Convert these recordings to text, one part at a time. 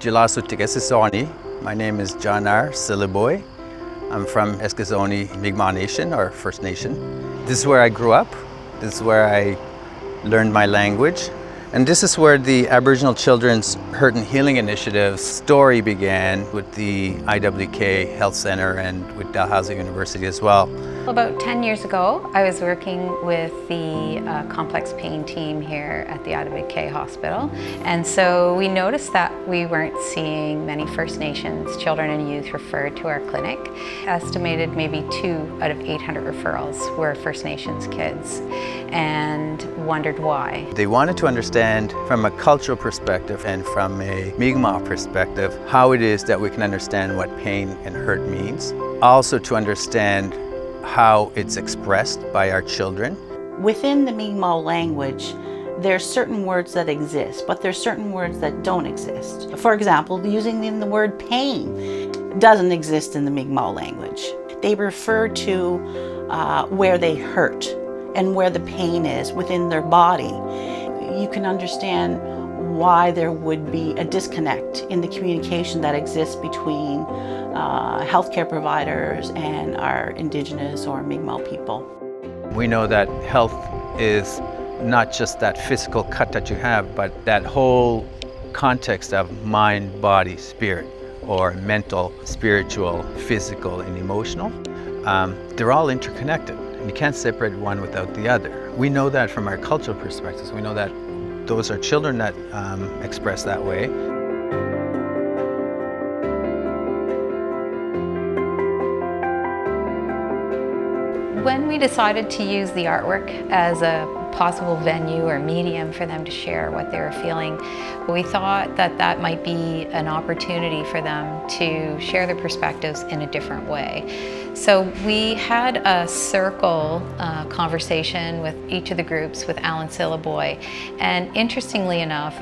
Jilasutik Eskizoni. My name is Janar Siliboy. I'm from Eskizoni Mi'kmaq Nation, or First Nation. This is where I grew up. This is where I learned my language. And this is where the Aboriginal Children's Hurt and Healing Initiative's story began with the IWK Health Center and with Dalhousie University as well. About 10 years ago, I was working with the complex pain team here at the IWK Hospital. And so we noticed that we weren't seeing many First Nations children and youth referred to our clinic. Estimated maybe 2 out of 800 referrals were First Nations kids, and wondered why. They wanted to understand from a cultural perspective and from a Mi'kmaq perspective how it is that we can understand what pain and hurt means. Also to understand how it's expressed by our children. Within the Mi'kmaq language, there's certain words that exist, but there's certain words that don't exist. For example, using the word pain doesn't exist in the Mi'kmaq language. They refer to where they hurt and where the pain is within their body. You can understand why there would be a disconnect in the communication that exists between healthcare providers and our Indigenous or Mi'kmaq people. We know that health is not just that physical cut that you have, but that whole context of mind, body, spirit, or mental, spiritual, physical, and emotional. They're all interconnected, and you can't separate one without the other. We know that from our cultural perspectives. We know that those are children that express that way. When we decided to use the artwork as a possible venue or medium for them to share what they were feeling, we thought that that might be an opportunity for them to share their perspectives in a different way. So we had a circle conversation with each of the groups with Alan Siliboy, and interestingly enough,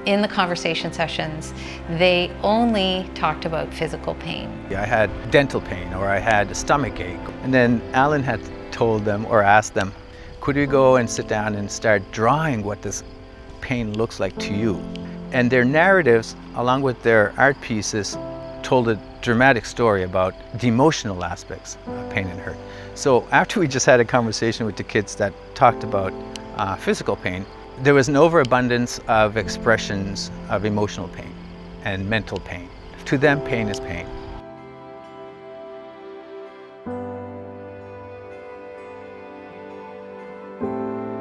in the conversation sessions, they only talked about physical pain. I had dental pain, or I had a stomach ache. And then Alan had told them or asked them, could we go and sit down and start drawing what this pain looks like to you? And their narratives, along with their art pieces, told a dramatic story about the emotional aspects of pain and hurt. So after we just had a conversation with the kids that talked about physical pain, there was an overabundance of expressions of emotional pain and mental pain. To them, pain is pain.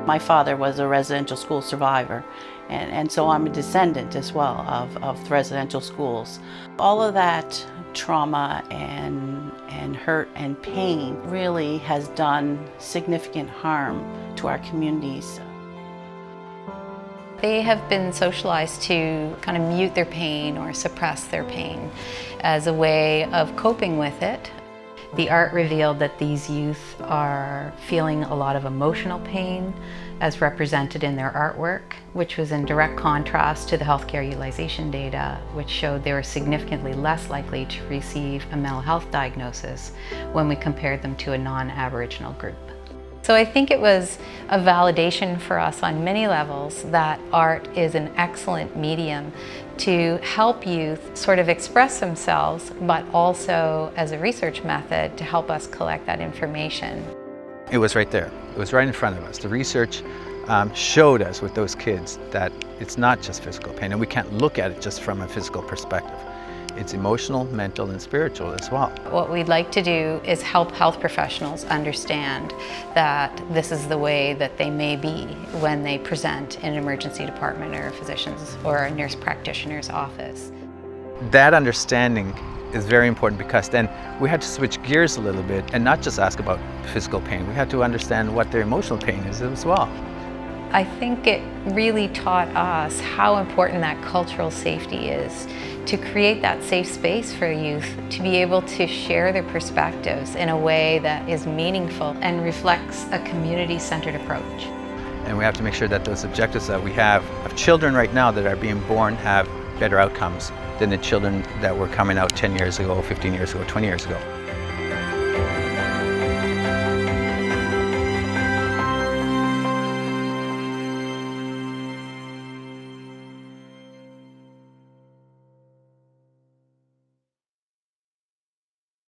My father was a residential school survivor, and so I'm a descendant as well of residential schools. All of that trauma and hurt and pain really has done significant harm to our communities. They have been socialized to kind of mute their pain or suppress their pain as a way of coping with it. The art revealed that these youth are feeling a lot of emotional pain as represented in their artwork, which was in direct contrast to the healthcare utilization data, which showed they were significantly less likely to receive a mental health diagnosis when we compared them to a non-Aboriginal group. So I think it was a validation for us on many levels that art is an excellent medium to help youth sort of express themselves, but also as a research method to help us collect that information. It was right there. It was right in front of us. The research showed us with those kids that it's not just physical pain, and we can't look at it just from a physical perspective. It's emotional, mental, and spiritual as well. What we'd like to do is help health professionals understand that this is the way that they may be when they present in an emergency department or a physician's or a nurse practitioner's office. That understanding is very important, because then we had to switch gears a little bit and not just ask about physical pain. We had to understand what their emotional pain is as well. I think it really taught us how important that cultural safety is, to create that safe space for youth to be able to share their perspectives in a way that is meaningful and reflects a community-centered approach. And we have to make sure that those objectives that we have of children right now that are being born have better outcomes than the children that were coming out 10 years ago, 15 years ago, 20 years ago.